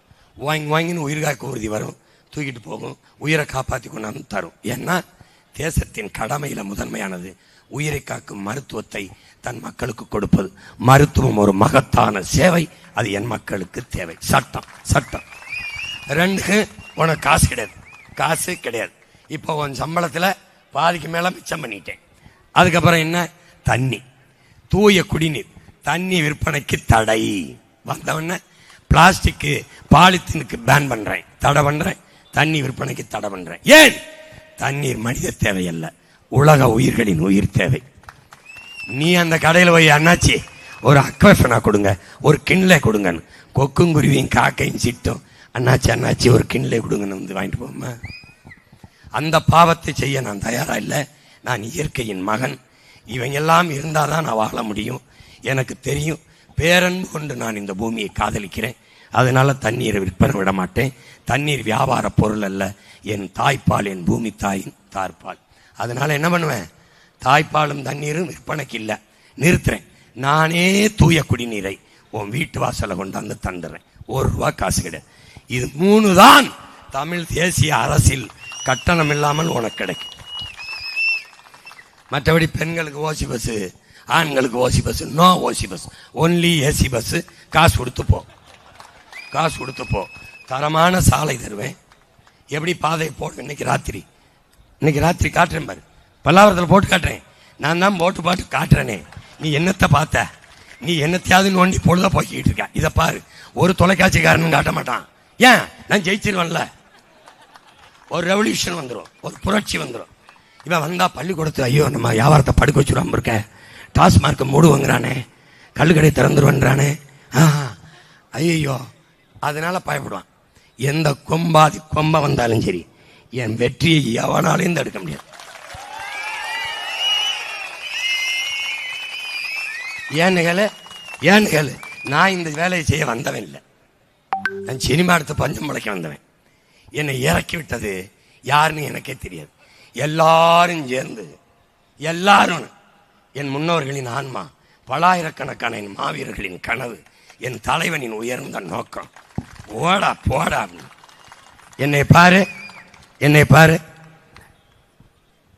Speaker 3: வாங்கின்னு உயிர்காக்க ஊர்தி வரும், தூக்கிட்டு போகும், உயிரை காப்பாற்றி கொண்டாந்து தரும். ஏன்னா தேசத்தின் கடமையில் முதன்மையானது உயிரை காக்கும் மருத்துவத்தை தன் மக்களுக்கு கொடுப்பது. மருத்துவம் ஒரு மகத்தான சேவை, அது என் மக்களுக்கு தேவை. சட்டம் சட்டம். 2, உனக்கு காசு கிடையாது, காசு கிடையாது. இப்போ உன் சம்பளத்தில் பாதிக்கு மேலே மிச்சம் பண்ணிட்டேன். அதுக்கப்புறம் என்ன? தண்ணி, தூய குடிநீர், தண்ணி விற்பனைக்கு தடை. வந்தவொடனே பிளாஸ்டிக்கு பாலித்தீனுக்கு பேன் பண்ணுறேன், தடை பண்ணுறேன். தண்ணி விற்பனைக்கு தடை பண்ணுறேன். ஏன்? தண்ணீர் மனித தேவையல்ல, உலக உயிர்களின் உயிர் தேவை. நீ அந்த கடையில் போய் அண்ணாச்சி ஒரு அக்வஃபனா கொடுங்க, ஒரு கிண்லே கொடுங்கன்னு, கொக்குங்குருவியும் காக்கையும் சிட்டும் அண்ணாச்சி ஒரு கிண்லே கொடுங்கன்னு வந்து வாங்கிட்டு போமா? அந்த பாவத்தை செய்ய நான் தயாரா இல்லை. நான் இயற்கையின் மகன். இவங்கெல்லாம் இருந்தால் தான் நான் வாழ முடியும். எனக்கு தெரியும், பேரன்பு கொண்டு நான் இந்த பூமியை காதலிக்கிறேன். அதனால தண்ணீரை விற்பனை விட மாட்டேன். தண்ணீர் வியாபார பொருள் அல்ல, என் தாய்ப்பால், என் பூமி தாயின் தாய்ப்பால். அதனால என்ன பண்ணுவேன்? தாய்ப்பாலும் தண்ணீரும் விற்பனைக்கு இல்லை, நிறுத்துறேன். நானே தூய குடிநீரை உன் வீட்டு வாசலை கொண்டாந்து தந்துடுறேன். ₹1 காசு கிடையாது. இது 3 தான் தமிழ் தேசிய அரசில் கட்டணம் இல்லாமல் உனக்கு கிடைக்கும். மற்றபடி பெண்களுக்கு ஓசி பஸ், ஆண்களுக்கு ஓசி பஸ், நோ ஓசி பஸ், ஒன்லி ஏசி பஸ். காசு கொடுத்து போ, காசு கொடுத்து போ. தரமான சாலை தருவேன். எப்படி பாதை போட்டு இன்னைக்கு ராத்திரி காட்டுறேன் பாரு, பல்லாவரத்தில் போட்டு காட்டுறேன். நான் தான் போட்டு காட்டுறேனே. நீ என்னத்தை பார்த்த? நீ என்னத்தையாவது நோண்டி பொழுத போக்கிட்டு இருக்க. இதை பாரு, ஒரு தொலைக்காட்சிக்காரனும் காட்ட மாட்டான். ஏன்? நான் ஜெயிச்சிருவேன்ல. ஒரு ரெவல்யூஷன் வந்துடும், ஒரு புரட்சி வந்துடும். இவன் வந்தா பள்ளிக்கூடத்து, ஐயோ நம்ம வியாபாரத்தை படுக்க வச்சுருவான் இருக்க, டாஸ்மார்க்கை மூடுவாங்கிறானே, கள்ளுக்கடை திறந்துருவான்றானே, ஐயோ, அதனால பயப்படுவான். எந்த கொம்ப வந்தாலும் சரி, என் வெற்றியை எவனாலையும் தடுக்க முடியாது. ஏன்னு கேளு, நான் இந்த வேலையை செய்ய வந்தவன் இல்லை. நான் சினிமா எடுத்து பஞ்சம் முளைக்க வந்தவன். என்னை இறக்கி விட்டது யாருன்னு எனக்கே தெரியாது. எல்லாரும் சேர்ந்து, எல்லாரும் என் முன்னோர்களின் ஆன்மா, பலாயிரக்கணக்கான என் மாவீரர்களின் கனவு, என் தலைவனின் உயர்ந்த நோக்கம். போடா என்னை பாரு.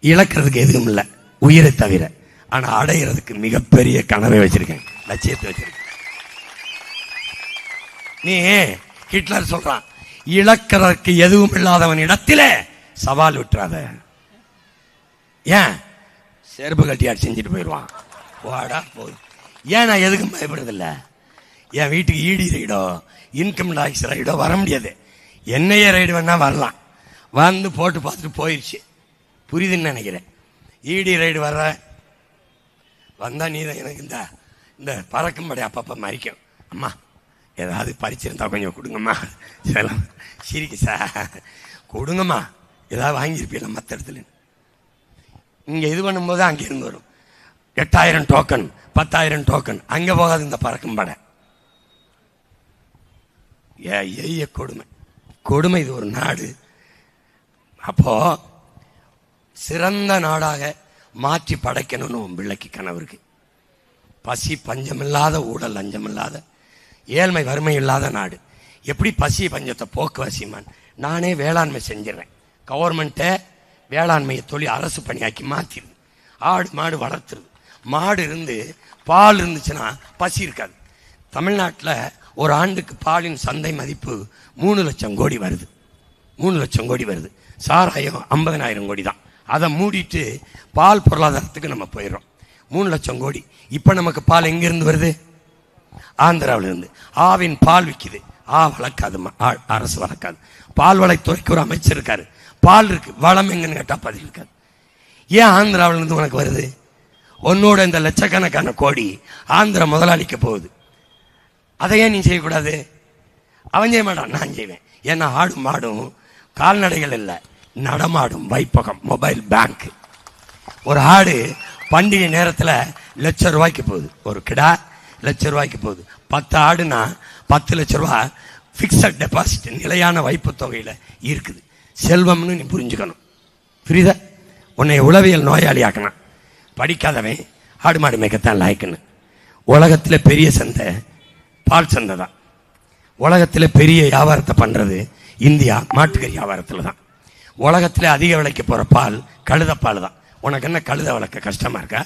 Speaker 3: இழக்கிறதுக்கு எதுவும் இல்லை, உயிரை தவிர. ஆனா அடைகிறதுக்கு மிகப்பெரிய கனவை வச்சிருக்கேன், லட்சியத்தை வச்சிருக்கேன். நீ ஹிட்லர் சொல்றான், இழக்கிறதுக்கு எதுவும் இல்லாதவன் இடத்திலே சவால் விட்டுறாத. ஏன்? செருப்பு கட்டியாடு செஞ்சுட்டு போயிடுவான். போடா போய். ஏன் நான் எதுக்கும் பயப்படுறதில்ல. என் வீட்டுக்கு இடி ரைடோ இன்கம் டாக்ஸ் ரைடோ வர முடியாது. என்னையே ரைடு வேணா வரலாம், வந்து போட்டு பார்த்துட்டு போயிடுச்சு. புரியுதுன்னு நினைக்கிறேன். இடி ரைடு வந்தா நீ தான் எனக்கு இந்த பறக்கும்படி அப்பப்போ மறிக்கும். அம்மா ஏதாவது பறிச்சிருந்தா கொஞ்சம் கொடுங்கம்மா, சிரிக்கு சார் கொடுங்கம்மா, ஏதாவது வாங்கியிருப்பீங்களா மற்ற இடத்துல. இங்கே இது பண்ணும்போது அங்கேருந்து வரும் 8000 டோக்கன் 10,000 டோக்கன், அங்கே போகாது இந்த பறக்கும் படை. கொடுமை இது ஒரு நாடு. அப்போ சிறந்த நாடாக மாற்றி படைக்கணும்னு உன் பிள்ளைக்கு கனவு இருக்கு. பசி பஞ்சமில்லாத, ஊழல் லஞ்சமில்லாத, ஏழ்மை வறுமை இல்லாத நாடு. எப்படி பசி பஞ்சத்தை போக்குவரசிமான்? நானே வேளாண்மை செஞ்சிடறேன். கவர்மெண்ட்டை வேளாண்மையை தொழில் அரசு பணியாக்கி மாற்றிடுது. ஆடு மாடு வளர்த்துருது. மாடு இருந்து பால் இருந்துச்சுன்னா பசி இருக்காது. தமிழ்நாட்டில் ஒரு ஆண்டுக்கு பாலின் சந்தை மதிப்பு 3 லட்சம் கோடி வருது. 3 லட்சம் கோடி வருது. சாராயம் 50,000 கோடி தான். அதை மூடிட்டு பால் பொருளாதாரத்துக்கு நம்ம போயிடுறோம். 3 லட்சம் கோடி. இப்ப நமக்கு பால் எங்கிருந்து வருது? ஆந்திராவில இருந்து. ஆவின் பால் விற்குது. வளர்க்காது, அரசு வளர்க்காது. பால் வளத்துறைக்கு ஒரு அமைச்சர் இருக்காரு. பால் இருக்கு, வளம் எங்கன்னு கேட்டா பதில் இருக்காது. ஏன் ஆந்திராவில இருந்து உனக்கு வருது? உன்னோட இந்த லட்சக்கணக்கான கோடி ஆந்திரா முதலாளிக்க போகுது. அதை ஏன் நீ செய்யக்கூடாது? அவன் செய்ய மாட்டான், நான் செய்வேன். ஏன்னா ஆடும் மாடும் கால்நடைகள் இல்லை, நடமாடும் வைப்பகம், மொபைல் பேங்க். ஒரு ஆடு பண்டிகை நேரத்தில் ₹1,00,000 போகுது. ஒரு கிடா ₹1,00,000 போகுது. 10 ஆடுனா 10 லட்ச ரூபா ஃபிக்ஸட் டெபாசிட், நிலையான வைப்பு தொகையில் இருக்குது. செல்வம்னு நீ புரிஞ்சுக்கணும். புரியுதா? உன்னை உளவியல் நோயாளி ஆக்கணும். படிக்காதவன் ஆடு மாடு மேய்க்கத்தான் லாய்க்குன்னு. உலகத்தில் பெரிய சந்தை பால் சந்தை தான். உலகத்தில் பெரிய வியாபாரத்தை பண்ணுறது இந்தியா மாட்டுக்கறி வியாபாரத்தில் தான். உலகத்தில் அதிக விலைக்கு போகிற பால் கழுதப்பால் தான். உனக்கு என்ன கழுத வளர்க்க கஷ்டமாக இருக்கா?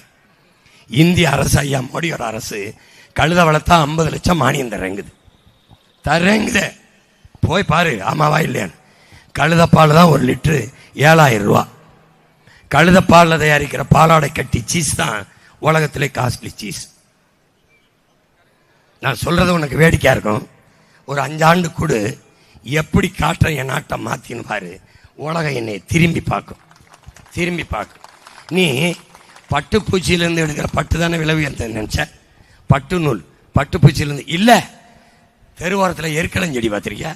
Speaker 3: இந்திய அரசு, ஐயா மோடியோட அரசு கழுத வளர்த்தா 50 லட்சம் மானியம் தரேங்குது. போய் பாரு, ஆமாவா இல்லையான்னு. கழுதப்பால் தான் 1 லிட்டரு ₹7,000. கழுதப்பாலில் தயாரிக்கிற பாலாடை கட்டி சீஸ் தான் உலகத்திலே காஸ்ட்லி சீஸ். நான் சொல்றது உனக்கு வேடிக்கையா இருக்கும். ஒரு 5 ஆண்டு கூடு எப்படி காற்ற என் நாட்டை மாத்தின்னு பாரு. உலகம் என்னை திரும்பி பார்க்கும். நீ பட்டுப்பூச்சியிலிருந்து எடுக்கிற பட்டு தானே விலை உயர்த்த நினைச்ச? பட்டு நூல் பட்டுப்பூச்சியிலிருந்து இல்லை. தெருவோரத்தில் எருக்களம் செடி பார்த்திருக்கியா?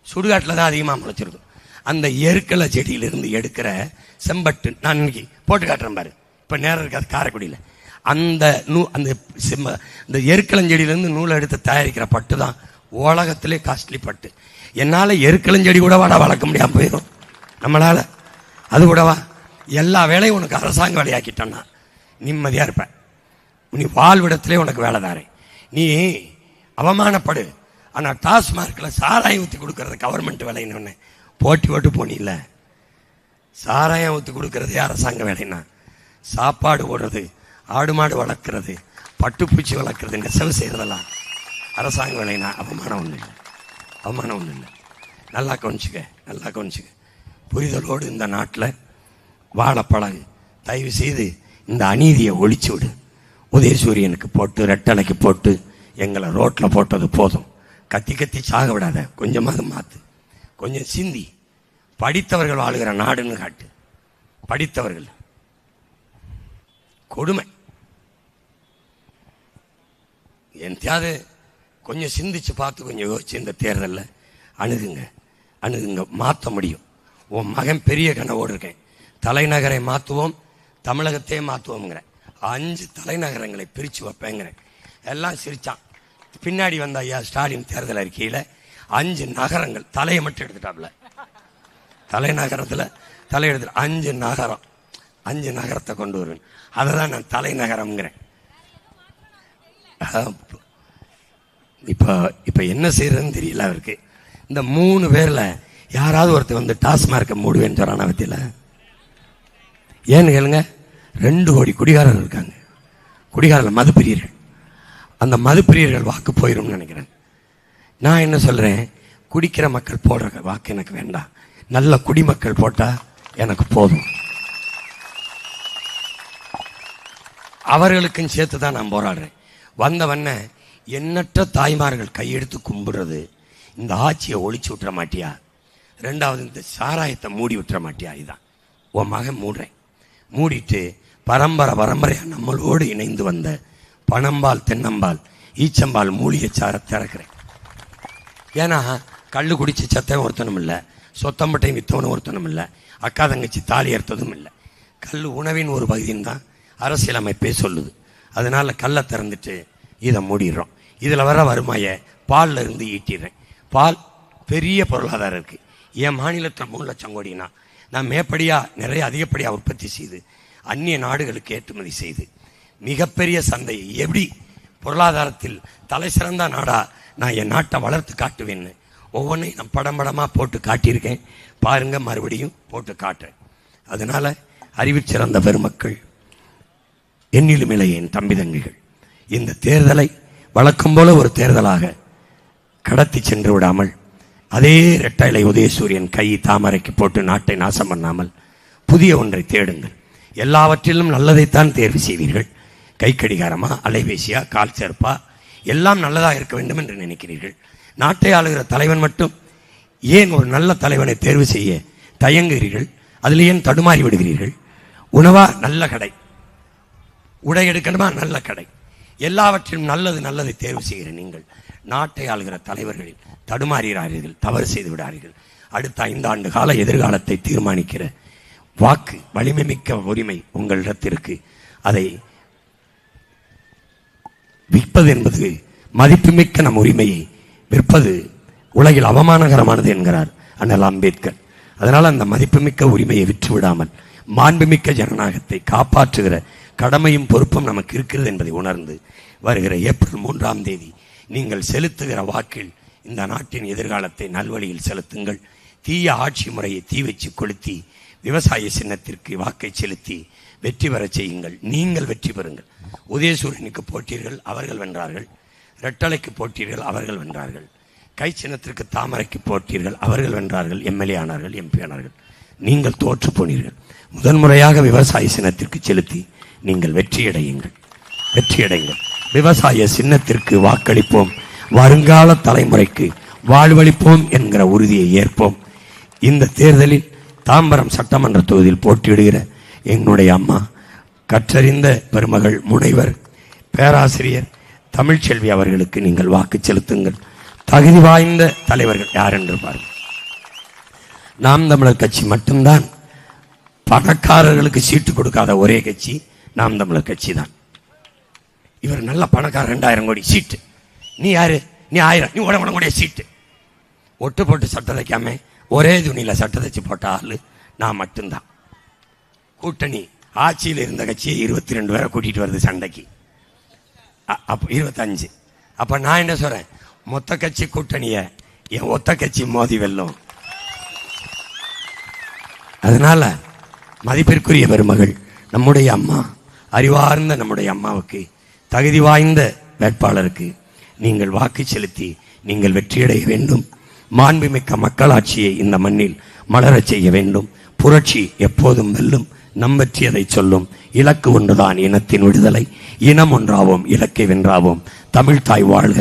Speaker 3: சுடுகாட்டில் தான் அதிகமாக முளைச்சிருக்கும். அந்த எருக்கள செடியிலிருந்து எடுக்கிற செம்பட்டு நான் இன்னைக்கு போட்டு காட்டுறேன் பாரு. இப்போ நேரம் இருக்காது காரைக்குடியில். அந்த இந்த எருக்களஞ்செடியிலேருந்து நூலை எடுத்து தயாரிக்கிற பட்டு தான் உலகத்திலே காஸ்ட்லி பட்டு. என்னால் எருக்களஞ்செடி கூடவா நான் வளர்க்க முடியாமல் போயிடும் நம்மளால். அது கூடவா? எல்லா வேலையும் உனக்கு அரசாங்க வேலையாக்கிட்டோன்னா நிம்மதியாக இருப்பேன். நீ வாழ்விடத்திலே உனக்கு வேலை தாரேன். நீ அவமானப்படு. ஆனால் டாஸ்மார்க்கில் சாராயம் ஊற்றி கொடுக்கறது கவர்மெண்ட் வேலைன்னு ஒன்று போட்டு போனில்ல. சாராயம் ஊற்றி கொடுக்கறதே அரசாங்க வேலைன்னா, சாப்பாடு போடுறது, ஆடு மாடு வளர்க்குறது, பட்டுப்பூச்சி வளர்க்குறது, நெசவு செய்கிறதெல்லாம் அரசாங்க வேலைனா அவமானம் ஒன்றும் இல்லை. நல்லா கவனிச்சுக்க. புரிதலோடு இந்த நாட்டில் வாழ பழகு. தயவு செய்து இந்த அநீதியை ஒழிச்சு விடு. உதயசூரியனுக்கு போட்டு ரெட்டலைக்கு போட்டு எங்களை ரோட்டில் போட்டது போதும். கத்தி சாக விடாத. கொஞ்சமாவது மாற்று. கொஞ்சம் சிந்தி. படித்தவர்கள் வாழுகிற நாடுன்னு காட்டு. படித்தவர்கள் கொடுமை. எந்தையாவது கொஞ்சம் சிந்திச்சு பார்த்து கொஞ்சம் யோசிச்சு இந்த தேர்தலில் அணுகுங்க. மாற்ற முடியும். உன் மகன் பெரிய கனவோடு இருக்கேன். தலைநகரை மாற்றுவோம், தமிழகத்தையே மாற்றுவோம்ங்கிற 5 தலைநகரங்களை பிரித்து வைப்பேங்கிறேன். எல்லாம் சிரிச்சான். பின்னாடி வந்த ஐயா ஸ்டாலின் தேர்தல் அறிக்கையில் 5 நகரங்கள் தலையை மட்டும் எடுத்துட்டாப்புல. தலைநகரத்தில் தலையெடுத்து 5 நகரத்தை கொண்டு வருவேன். அதை தான் நான் தலைநகரம்ங்கிறேன். இப்போ என்ன செய்யறதுன்னு தெரியல அவருக்கு. இந்த 3 பேரில் யாராவது ஒருத்தர் வந்து டாஸ்மார்க்கை மூடுவேன்னு சொல்றான பத்தியில. ஏன்னு கேளுங்க, 2 கோடி குடிகாரர்கள் இருக்காங்க. குடிகாரர்கள் மதுப்பிரியர்கள். அந்த மதுப்பிரியர்கள் வாக்கு போயிடும் நினைக்கிறேன். நான் என்ன சொல்றேன், குடிக்கிற மக்கள் போடுற வாக்கு எனக்கு வேண்டாம். நல்ல குடிமக்கள் போட்டா எனக்கு போதும். அவர்களுக்கும் சேர்த்து தான் நான் போராடுறேன். வந்தவண்ண எண்ணற்ற தாய்மார்கள் கையெடுத்து கும்பிடுறது, இந்த ஆட்சியை ஒழிச்சு விட்டுற மாட்டியா? 2வது இந்த சாராயத்தை மூடி விட்டுற மாட்டியா? இதுதான் உன் மகன் மூடுறேன். மூடிட்டு பரம்பரையாக நம்மளோடு இணைந்து வந்த பனம்பால், தென்னம்பால், ஈச்சம்பால், மூலிகை சாரை திறக்கிறேன். ஏன்னா கள்ளு குடிச்சு சத்தம் ஒருத்தனும் இல்லை, சொத்தம்பட்டையும் வித்தவனும் ஒருத்தனும் இல்லை, அக்கா தங்கச்சி தாலி அறுத்ததும் இல்லை. கல் உணவின் ஒரு பகுதின்னு தான் அரசியலமைப்பே சொல்லுது. அதனால கல்லை திறந்துட்டு இதை மூடிடுறோம். இதில் வர வருமாயை பாலில் இருந்து ஈட்டிடுறேன். பால் பெரிய பொருளாதாரம் இருக்குது. என் மாநிலத்தில் 3 லட்சம் கோடினா நான் நிறைய அதிகப்படியாக உற்பத்தி செய்து அந்நிய நாடுகளுக்கு ஏற்றுமதி செய்து மிகப்பெரிய சந்தையை எப்படி பொருளாதாரத்தில் தலை சிறந்த நாடா நான் என் நாட்டை வளர்த்து காட்டுவேன்னு ஒவ்வொன்றையும் நான் படமாக போட்டு காட்டியிருக்கேன். பாருங்க, மறுபடியும் போட்டு காட்டுறேன். அதனால அறிவு சிறந்த பெருமக்கள், என்னிலும் இளைய என் தம்பி தங்கிகள், இந்த தேர்தலை வழக்கம் போல ஒரு தேர்தலாக கடத்தி சென்று விடாமல், அதே ரெட்டை உதயசூரியன் கை தாமரைக்கு போட்டு நாட்டை நாசம் பண்ணாமல் புதிய ஒன்றை தேடுங்கள். எல்லாவற்றிலும் நல்லதைத்தான் தேர்வு செய்வீர்கள். கை கடிகாரமா, அலைபேசியா, கால் சேர்ப்பா, எல்லாம் நல்லதாக இருக்க வேண்டும் என்று நினைக்கிறீர்கள். நாட்டை ஆளுகிற தலைவன் மட்டும் ஏன் ஒரு நல்ல தலைவனை தேர்வு செய்ய தயங்குகிறீர்கள்? அதில் ஏன் தடுமாறி விடுகிறீர்கள்? உணவா? நல்ல கடை. உடை எடுக்கணுமா? நல்ல கடை. எல்லாவற்றிலும் நல்லதை தேர்வு செய்கிற நீங்கள் நாட்டை ஆளுகிற தலைவர்களில் தடுமாறுகிறார்கள், தவறு செய்து விடார்கள். அடுத்த 5 ஆண்டு கால எதிர்காலத்தை தீர்மானிக்கிற வாக்கு, வலிமை மிக்க உரிமை உங்களிடத்திற்கு. அதை விற்பது என்பது மதிப்புமிக்க நம் உரிமையை விற்பது உலகில் அவமானகரமானது என்கிறார் அண்ணல் அம்பேத்கர். அதனால் அந்த மதிப்புமிக்க உரிமையை விற்றுவிடாமல் மாண்புமிக்க ஜனநாயகத்தை காப்பாற்றுகிற கடமையும் பொறுப்பும் நமக்கு இருக்கிறது என்பதை உணர்ந்து வருகிற ஏப்ரல் 3ஆம் தேதி நீங்கள் செலுத்துகிற வாக்கில் இந்த நாட்டின் எதிர்காலத்தை நல்வழியில் செலுத்துங்கள். தீய ஆட்சி முறையை தீ வச்சு கொளுத்தி விவசாய சின்னத்திற்கு வாக்கை செலுத்தி வெற்றி பெறச் செய்யுங்கள். நீங்கள் வெற்றி பெறுங்கள். உதயசூரியனுக்கு போட்டீர்கள், அவர்கள் வென்றார்கள். ரெட்டலைக்கு போட்டீர்கள், அவர்கள் வென்றார்கள். கை சின்னத்திற்கு தாமரைக்கு போட்டீர்கள், அவர்கள் வென்றார்கள், எம்எல்ஏ ஆனார்கள், எம்பி ஆனார்கள். நீங்கள் தோற்று போனீர்கள். முதன்முறையாக விவசாய சின்னத்திற்கு செலுத்தி நீங்கள் வெற்றியடையுங்கள். விவசாய சின்னத்திற்கு வாக்களிப்போம், வருங்கால தலைமுறைக்கு வாழ்வளிப்போம் என்கிற உறுதியை ஏற்போம். இந்த தேர்தலில் தாம்பரம் சட்டமன்ற தொகுதியில் போட்டியிடுகிற எங்களுடைய அம்மா, கற்றறிந்த பெருமகள் முனைவர் பேராசிரியர் தமிழ்ச்செல்வி அவர்களுக்கு நீங்கள் வாக்கு செலுத்துங்கள். தகுதி வாய்ந்த தலைவர்கள் யார் என்று பாருங்கள். நாம் தமிழர் கட்சி மட்டும்தான் பணக்காரர்களுக்கு சீட்டு கொடுக்காத ஒரே கட்சி நாம் தமிழர் கட்சி தான். இவர் நல்ல பணக்கார, 2000 கோடி சீட்டு. நீ யாரு? நீ 1000, நீ உடம்புடைய சீட்டு. ஒட்டு போட்டு சட்டை தைக்காம ஒரே துணியில் சட்டை தைச்சு போட்ட ஆளு நான் மட்டும்தான். கூட்டணி ஆட்சியில் இருந்த கட்சியை 22 பேரை கூட்டிட்டு வருது சண்டைக்கு. அப்போ 25. அப்ப நான் என்ன சொல்றேன்? மொத்த கட்சி கூட்டணிய என் ஒத்த கட்சி மோதி வெல்லும். அதனால மதிப்பிற்குரிய பெருமகள் நம்முடைய அம்மா, அறிவார்ந்த நம்முடைய அம்மாவுக்கு, தகுதி வாய்ந்த வேட்பாளருக்கு நீங்கள் வாக்கு செலுத்தி நீங்கள் வெற்றியடைய வேண்டும். மாண்புமிக்க மக்களாட்சியை இந்த மண்ணில் மலரச் செய்ய வேண்டும். புரட்சி எப்போதும் வெல்லும். நம்பற்றியதை சொல்லும். இலக்கு ஒன்றுதான், இனத்தின் விடுதலை. இனம் ஒன்றாவோம், இலக்கை வென்றாவோம். தமிழ் தாய் வாழ்க.